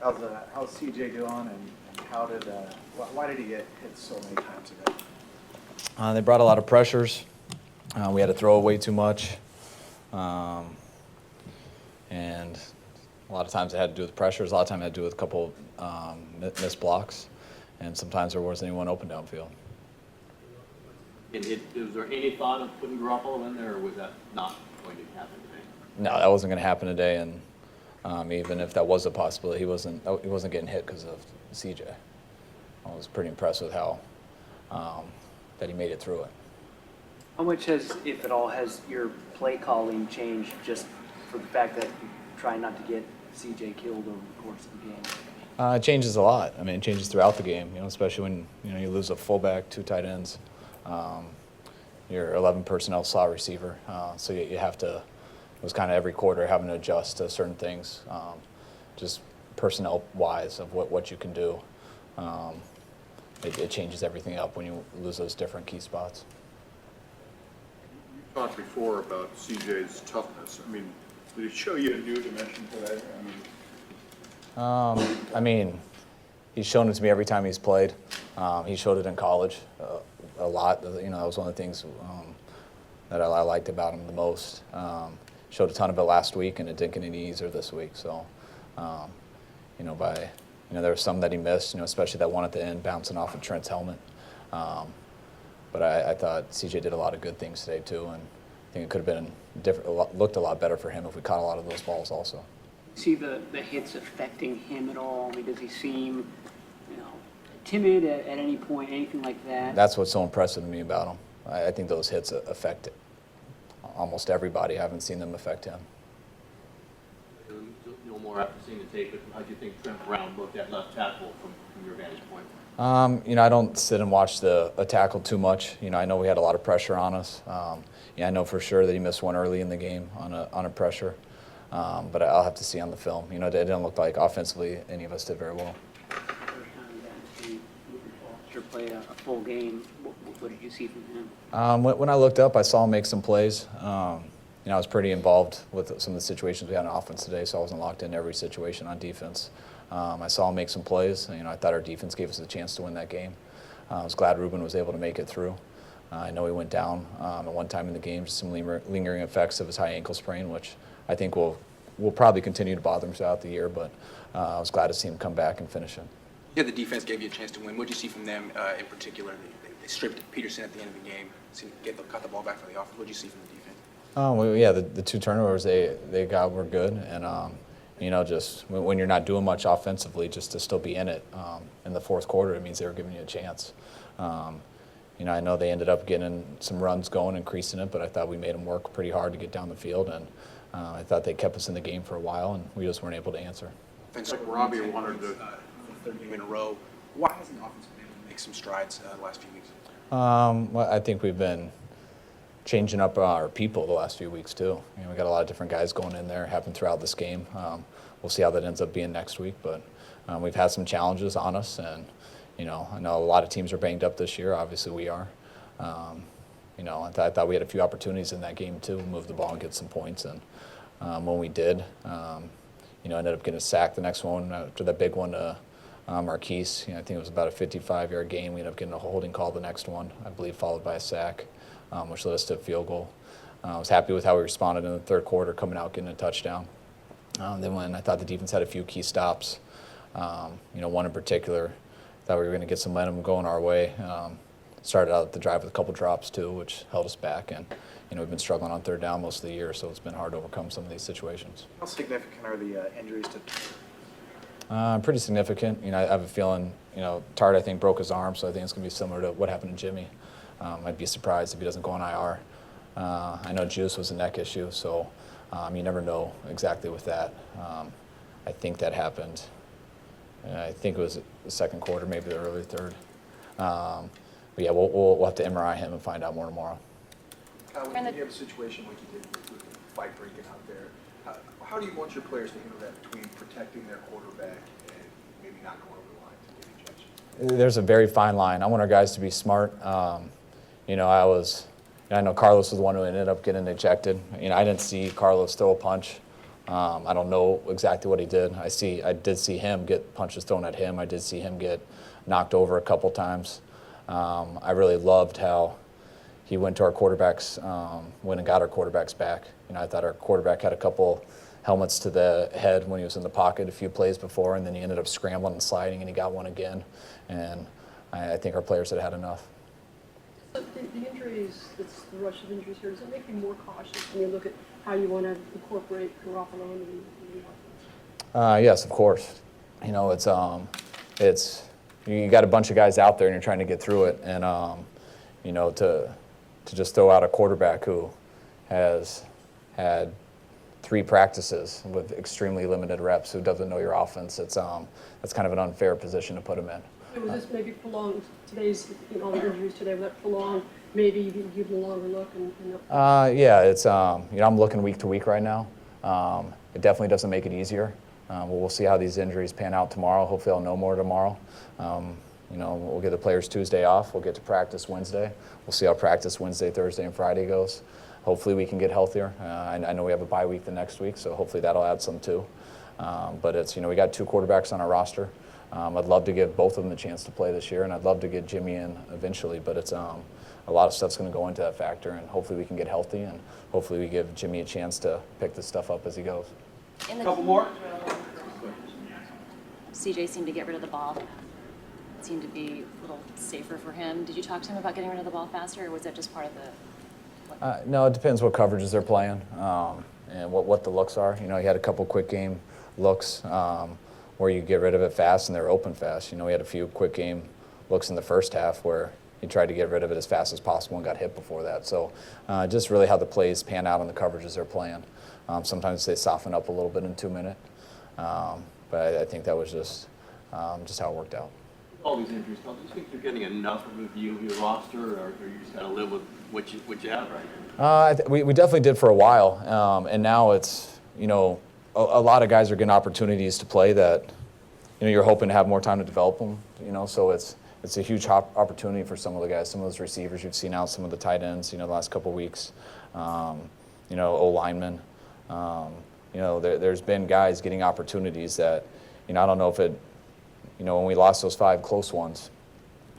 How's CJ doing, and why did he get hit so many times today? They brought a lot of pressures. We had to throw way too much. And a lot of times it had to do with pressures. A lot of times it had to do with a couple missed blocks. And sometimes there wasn't anyone open downfield. And was there any thought of putting Garoppolo in there, or was that not going to happen today? No, that wasn't going to happen today. And even if that was a possibility, he wasn't getting hit because of CJ. I was pretty impressed with how that he made it through it. How much has, if at all, has your play calling changed just for the fact that you try not to get CJ killed over the course of the game? It changes a lot. I mean, it changes throughout the game, especially when, you lose a fullback, 2 tight ends, your 11 personnel slot receiver. So you have to, it was kind of every quarter having to adjust to certain things, just personnel-wise of what you can do. It changes everything up when you lose those different key spots. You talked before about CJ's toughness. I mean, did he show you a new dimension today? I mean, he's shown it to me every time he's played. He showed it in college a lot. That was one of the things that I liked about him the most. Showed a ton of it last week, and it didn't get any easier this week. So, there was some that he missed, especially that one at the end bouncing off of Trent's helmet. But I thought CJ did a lot of good things today too, and I think it could have been looked a lot better for him if we caught a lot of those balls also. See the hits affecting him at all? I mean, does he seem, timid at any point, anything like that? That's what's so impressive to me about him. I think those hits affect almost everybody. I haven't seen them affect him. No more after seeing the tape, but how do you think Trent Brown looked at left tackle from your vantage point? I don't sit and watch the tackle too much. I know we had a lot of pressure on us. I know for sure that he missed one early in the game on a pressure. But I'll have to see on the film. It didn't look like offensively any of us did very well. Sure played a full game. What did you see from him? When I looked up, I saw him make some plays. I was pretty involved with some of the situations we had on offense today, so I wasn't locked in every situation on defense. I saw him make some plays. I thought our defense gave us a chance to win that game. I was glad Ruben was able to make it through. I know he went down at one time in the game, just some lingering effects of his high ankle sprain, which I think will probably continue to bother him throughout the year, but I was glad to see him come back and finish it. Yeah, the defense gave you a chance to win. What did you see from them in particular? They stripped Peterson at the end of the game, got the ball back for the offense. What did you see from the defense? The 2 turnovers they got were good, and just when you're not doing much offensively, just to still be in it in the fourth quarter, it means they were giving you a chance. I know they ended up getting some runs going, increasing it, but I thought we made them work pretty hard to get down the field, and I thought they kept us in the game for a while, and we just weren't able to answer. Offense like Robbie wanted to third game in a row. Why hasn't the offense been able to make some strides the last few weeks? Well, I think we've been changing up our people the last few weeks too. We got a lot of different guys going in there, happened throughout this game. We'll see how that ends up being next week, but we've had some challenges on us, and I know a lot of teams are banged up this year. Obviously, we are. I thought we had a few opportunities in that game too, move the ball and get some points, and when we did, ended up getting a sack the next one after that big one to Marquise. I think it was about a 55-yard gain. We ended up getting a holding call the next one, I believe, followed by a sack, which led us to a field goal. I was happy with how we responded in the third quarter, coming out, getting a touchdown. Then when I thought the defense had a few key stops, one in particular, thought we were going to get some momentum going our way. Started out the drive with a couple drops too, which held us back, and we've been struggling on third down most of the year, so it's been hard to overcome some of these situations. How significant are the injuries to? Pretty significant. I have a feeling, Tart, I think, broke his arm, so I think it's going to be similar to what happened to Jimmy. I'd be surprised if he doesn't go on IR. I know Juice was a neck issue, so you never know exactly with that. I think that happened. I think it was the second quarter, maybe the early third. But yeah, we'll have to MRI him and find out more tomorrow. When you have a situation like you did with the fight breaking out there, how do you want your players to handle that between protecting their quarterback and maybe not going over the line to get ejections? There's a very fine line. I want our guys to be smart. I know Carlos was the one who ended up getting ejected. I didn't see Carlos throw a punch I don't know exactly what he did. I did see him get punches thrown at him. I did see him get knocked over a couple times. I really loved how he went to our quarterbacks, went and got our quarterbacks back. I thought our quarterback had a couple helmets to the head when he was in the pocket a few plays before, and then he ended up scrambling and sliding, and he got one again. And I think our players had enough. So the injuries, it's the rush of injuries here, does it make you more cautious when you look at how you want to incorporate Garoppolo into the offense? Yes, of course. It's you got a bunch of guys out there, and you're trying to get through it, and to just throw out a quarterback who has had 3 practices with extremely limited reps, who doesn't know your offense, that's kind of an unfair position to put him in. Was this maybe prolonged today's, all the injuries today, was that prolonged, maybe you give them a longer look? Yeah, it's I'm looking week to week right now. It definitely doesn't make it easier. We'll see how these injuries pan out tomorrow. Hopefully I'll know more tomorrow. We'll get the players Tuesday off. We'll get to practice Wednesday. We'll see how practice Wednesday, Thursday, and Friday goes. Hopefully we can get healthier. I know we have a bye week the next week, so hopefully that'll add some too. But it's, we got 2 quarterbacks on our roster. I'd love to give both of them the chance to play this year, and I'd love to get Jimmy in eventually, but it's a lot of stuff's going to go into that factor, and hopefully we can get healthy, and hopefully we give Jimmy a chance to pick this stuff up as he goes. Couple more? CJ seemed to get rid of the ball. It seemed to be a little safer for him. Did you talk to him about getting rid of the ball faster, or was that just part of the... No, it depends what coverages they're playing and what the looks are. He had a couple quick game looks where you get rid of it fast and they're open fast. We had a few quick game looks in the first half where he tried to get rid of it as fast as possible and got hit before that. So just really how the plays pan out on the coverages they're playing. Sometimes they soften up a little bit in 2 minutes, but I think that was just how it worked out. All these injuries, do you think you're getting enough of a view of your roster, or you just got to live with what you have right now? We definitely did for a while, and now it's, a lot of guys are getting opportunities to play that, you're hoping to have more time to develop them, so it's a huge opportunity for some of the guys, some of those receivers you've seen out, some of the tight ends, the last couple of weeks, O-linemen. There's been guys getting opportunities that, I don't know if it, when we lost those 5 close ones,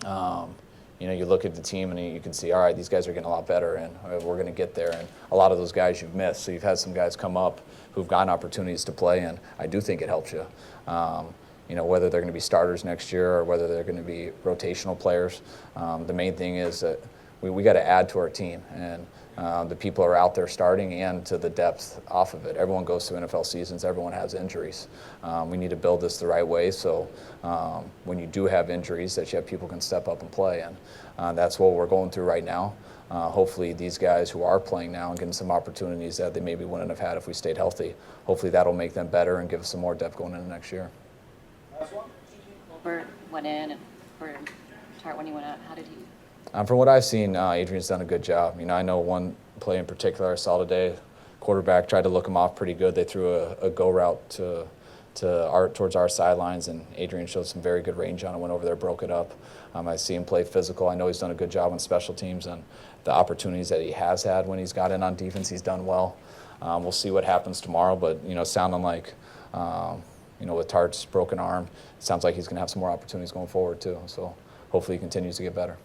you look at the team and you can see, all right, these guys are getting a lot better, and we're going to get there. And a lot of those guys you've missed. So you've had some guys come up who've gotten opportunities to play, and I do think it helps you. Whether they're going to be starters next year or whether they're going to be rotational players. The main thing is that we got to add to our team, and the people are out there starting and to the depth off of it. Everyone goes through NFL seasons. Everyone has injuries. We need to build this the right way so when you do have injuries that you have people can step up and play. And that's what we're going through right now. Hopefully these guys who are playing now and getting some opportunities that they maybe wouldn't have had if we stayed healthy, hopefully that'll make them better and give us some more depth going into next year. Bert went in, and or Tart when he went out, how did he... From what I've seen, Adrian's done a good job. I know one play in particular I saw today, quarterback tried to look him off pretty good. They threw a go route towards our sidelines, and Adrian showed some very good range on it, went over there, broke it up. I see him play physical. I know he's done a good job on special teams, and the opportunities that he has had when he's got in on defense, he's done well. We'll see what happens tomorrow, but, sounding like, with Tart's broken arm, it sounds like he's going to have some more opportunities going forward, too. So hopefully he continues to get better.